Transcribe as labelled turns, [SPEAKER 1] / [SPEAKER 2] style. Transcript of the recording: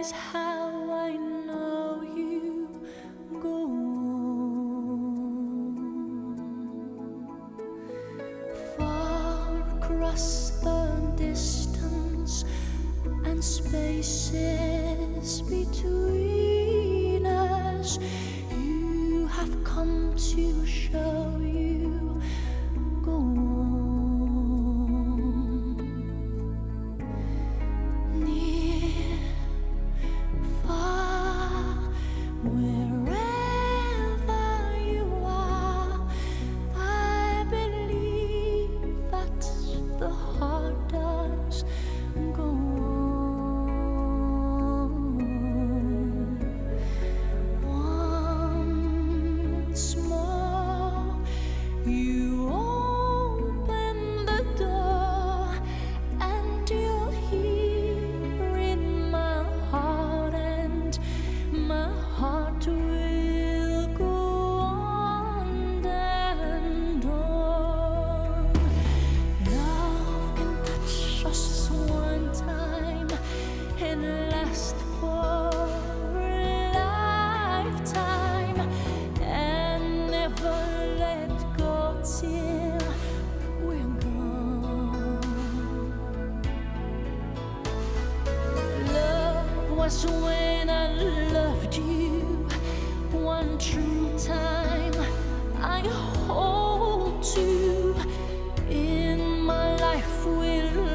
[SPEAKER 1] is how I know you go on. Far across the distance and spaces between us, you have come to show you go on. Near, far, wherever you are, I believe that the heart does go on. Once more, you open the door, and you're here in my heart, and my heart will go on and on. Love can touch us one time and last for a lifetime, and never let go till we're gone. Love was when I loved you one true time. I hold to in my life will